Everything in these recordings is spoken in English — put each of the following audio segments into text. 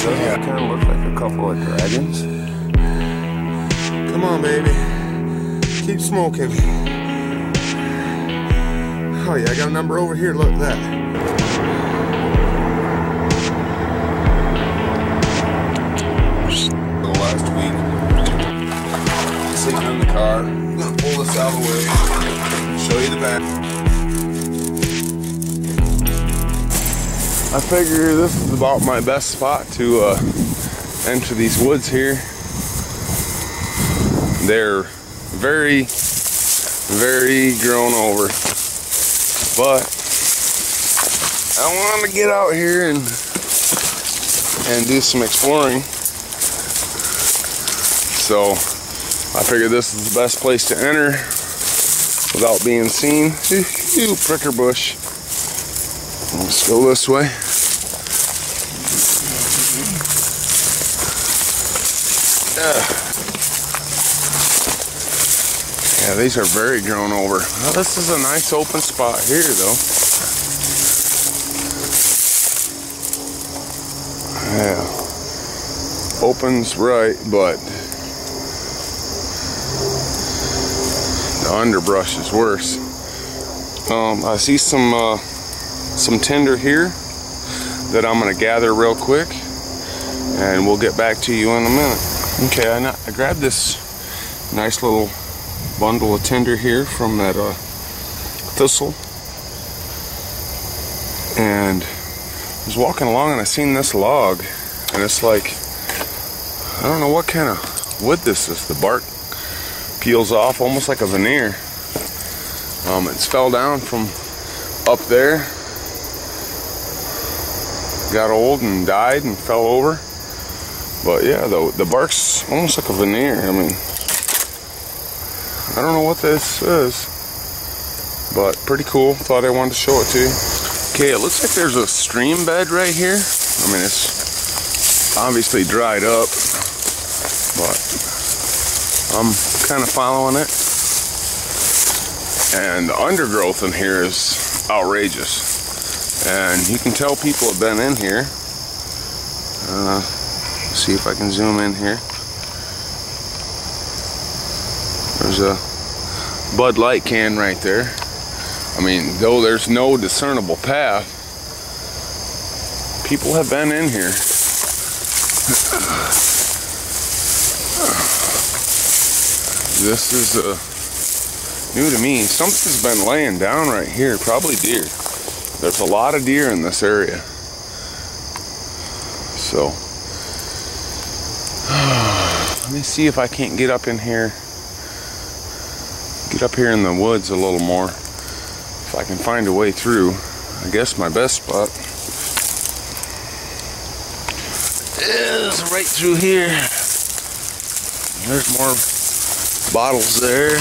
Doesn't kind of look like a couple of dragons? Come on, baby. Keep smoking. Oh yeah, I got a number over here. Look at that. Last week, sitting in the car. I'm gonna pull this out of the way, show you the back. I figure this is about my best spot to enter these woods here. They're very, very grown over, but I want to get out here and do some exploring. So I figured this is the best place to enter without being seen. You pricker bush. Let's go this way. Yeah, these are very grown over. Well, this is a nice open spot here, though. Yeah, opens right, but the underbrush is worse. I see some tinder here that I'm gonna gather real quick, and we'll get back to you in a minute. Okay, I grabbed this nice little bundle of tinder here from that thistle, and I was walking along and I seen this log, and it's like, I don't know what kind of wood this is. The bark peels off almost like a veneer. It's fell down from up there, got old and died and fell over. But yeah, the bark's almost like a veneer. I mean, I don't know what this is, but pretty cool. Thought I wanted to show it to you. Okay, it looks like there's a stream bed right here. I mean, it's obviously dried up, but I'm kind of following it. And the undergrowth in here is outrageous. And you can tell people have been in here. See if I can zoom in here. There's a Bud Light can right there. I mean, though there's no discernible path, people have been in here. This is new to me. Something's been laying down right here, probably deer. There's a lot of deer in this area. So, let me see if I can't get up in here. Get up here in the woods a little more. If I can find a way through. I guess my best spot is right through here. There's more bottles there.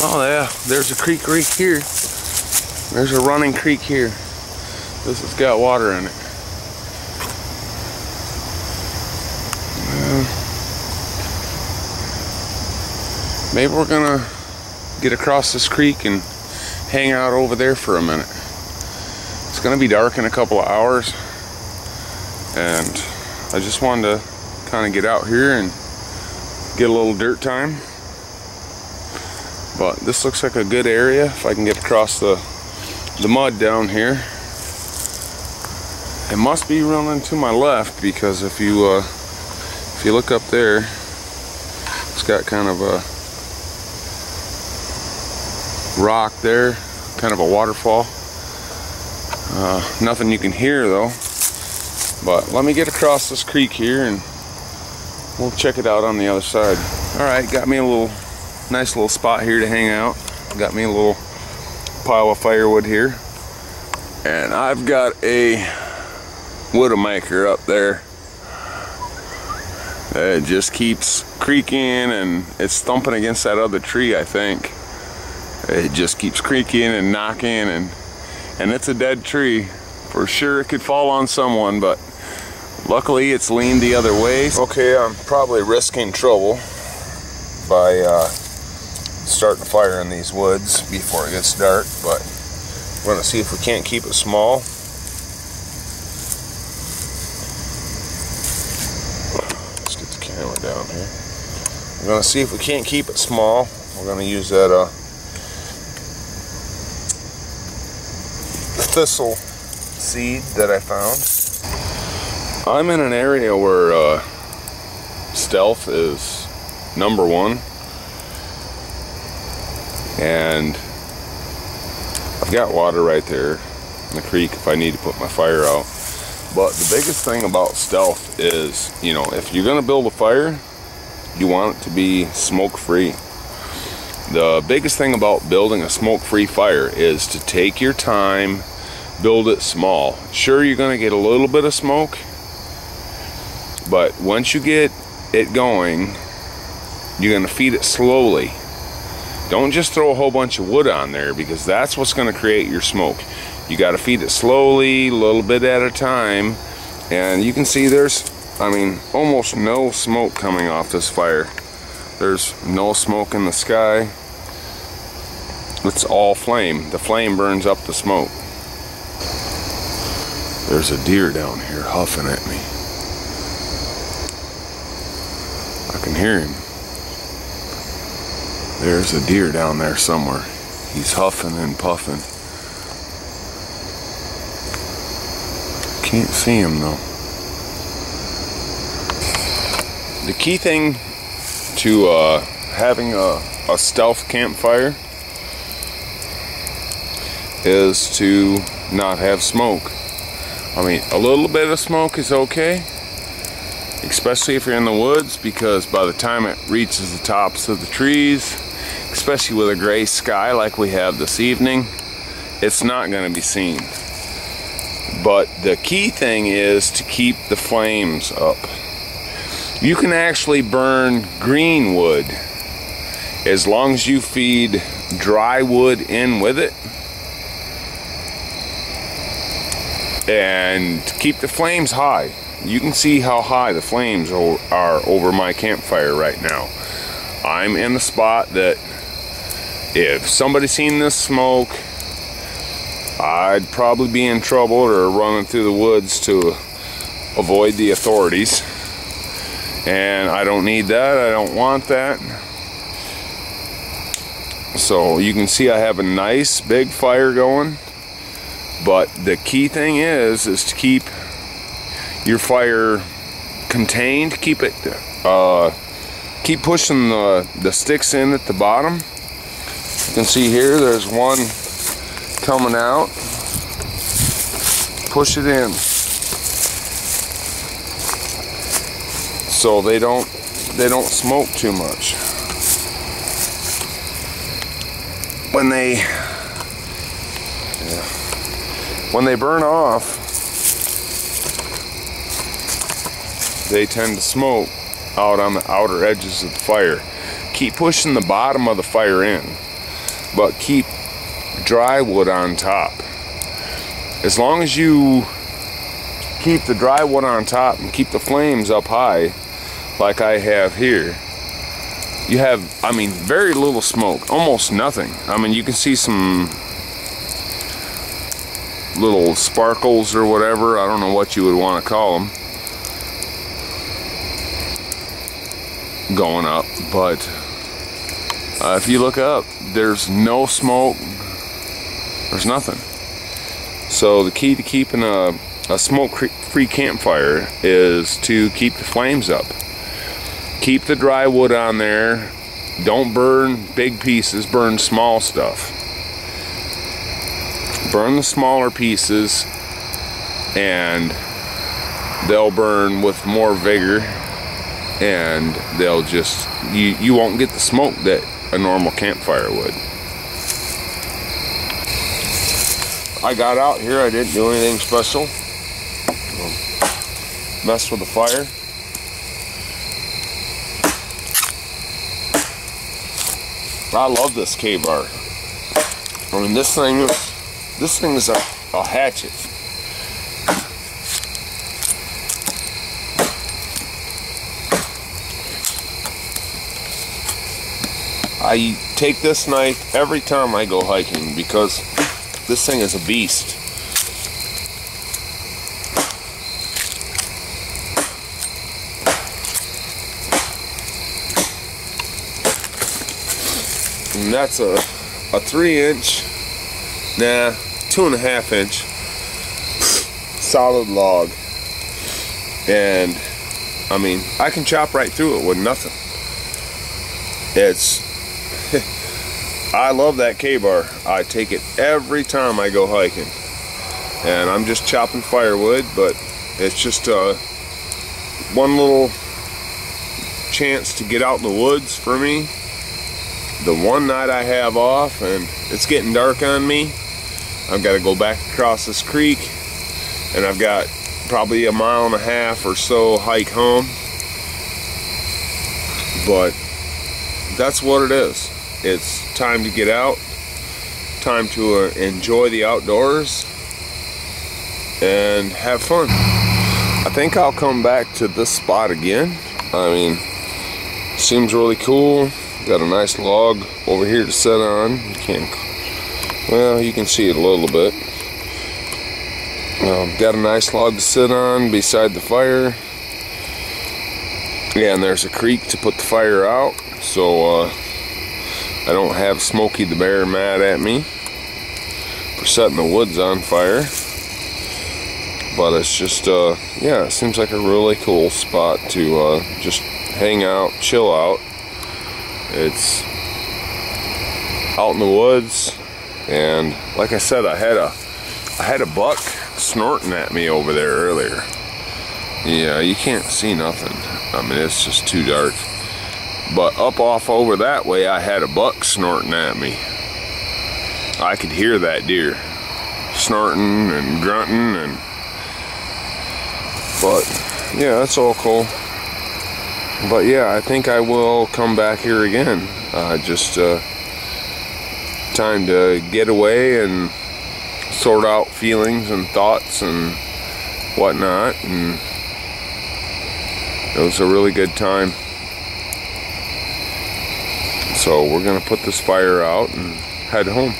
Oh yeah, there's a creek right here. There's a running creek here. This has got water in it. Maybe we're gonna get across this creek and hang out over there for a minute. It's gonna be dark in a couple of hours, and I just wanted to kind of get out here and get a little dirt time. But this looks like a good area if I can get across the mud down here. It must be running to my left, because if you look up there, it's got kind of a rock there, kind of a waterfall. Nothing you can hear though. But let me get across this creek here and we'll check it out on the other side. Alright, got me a nice little spot here to hang out. Got me a little pile of firewood here. And I've got a Widowmaker up there. It just keeps creaking, and it's thumping against that other tree, I think. It just keeps creaking and knocking, and it's a dead tree. For sure it could fall on someone, but luckily it's leaned the other way. Okay, I'm probably risking trouble by starting a fire in these woods before it gets dark, but We're going to see if we can't keep it small. Let's get the camera down here. We're going to see if we can't keep it small. We're going to use that thistle seed that I found. I'm in an area where stealth is #1, and I've got water right there in the creek if I need to put my fire out. But the biggest thing about stealth is, you know, if you're gonna build a fire, you want it to be smoke-free. The biggest thing about building a smoke-free fire is to take your time, build it small. Sure, you're gonna get a little bit of smoke, but once you get it going, you're gonna feed it slowly. Don't just throw a whole bunch of wood on there, because that's what's gonna create your smoke. You gotta feed it slowly, a little bit at a time, and you can see there's, I mean, almost no smoke coming off this fire. There's no smoke in the sky. It's all flame. The flame burns up the smoke. There's a deer down here huffing at me. I can hear him. There's a deer down there somewhere. He's huffing and puffing. Can't see him though. The key thing to having a stealth campfire is to not have smoke. I mean, a little bit of smoke is okay, especially if you're in the woods, because by the time it reaches the tops of the trees, especially with a gray sky like we have this evening, it's not going to be seen. But the key thing is to keep the flames up. You can actually burn green wood as long as you feed dry wood in with it and keep the flames high. You can see how high the flames are over my campfire right now. I'm in a spot that if somebody seen this smoke, I'd probably be in trouble or running through the woods to avoid the authorities. And I don't need that. I don't want that. So you can see I have a nice big fire going. But the key thing is to keep your fire contained. Keep it, keep pushing the sticks in at the bottom. You can see here, there's one coming out. Push it in, so they don't smoke too much. When they burn off, they tend to smoke out on the outer edges of the fire. Keep pushing the bottom of the fire in, but keep dry wood on top. As long as you keep the dry wood on top and keep the flames up high, like I have here, you have, I mean, very little smoke, almost nothing. I mean, you can see some little sparkles or whatever, I don't know what you would want to call them, going up, but if you look up, there's no smoke, there's nothing. So the key to keeping a smoke-free campfire is to keep the flames up. Keep the dry wood on there. Don't burn big pieces, burn small stuff. Burn the smaller pieces and they'll burn with more vigor, and they'll just, you won't get the smoke that a normal campfire would. I got out here, I didn't do anything special. Mess with the fire. I love this K-bar. I mean, this thing is a hatchet. I take this knife every time I go hiking because This thing is a beast. And that's a 3-inch, nah, 2.5-inch solid log. And I mean, I can chop right through it with nothing. It's I love that K-bar. I take it every time I go hiking. And I'm just chopping firewood, but it's just one little chance to get out in the woods for me. The one night I have off and it's getting dark on me, I've got to go back across this creek, and I've got probably 1.5 miles or so hike home. But that's what it is. It's time to get out, time to enjoy the outdoors and have fun. I think I'll come back to this spot again. I mean, seems really cool. Got a nice log over here to sit on. You can see it a little bit. Got a nice log to sit on beside the fire. Yeah, and there's a creek to put the fire out, so I don't have Smokey the Bear mad at me for setting the woods on fire. But it's just, yeah, it seems like a really cool spot to just hang out, chill out. It's out in the woods, and like I said, I had a buck snorting at me over there earlier. Yeah, you can't see nothing. I mean, it's just too dark. But up off over that way, I had a buck snorting at me. I could hear that deer snorting and grunting, but yeah, that's all cool. But yeah, I think I will come back here again. Just time to get away and sort out feelings and thoughts and whatnot. And it was a really good time. So we're gonna put this fire out and head home.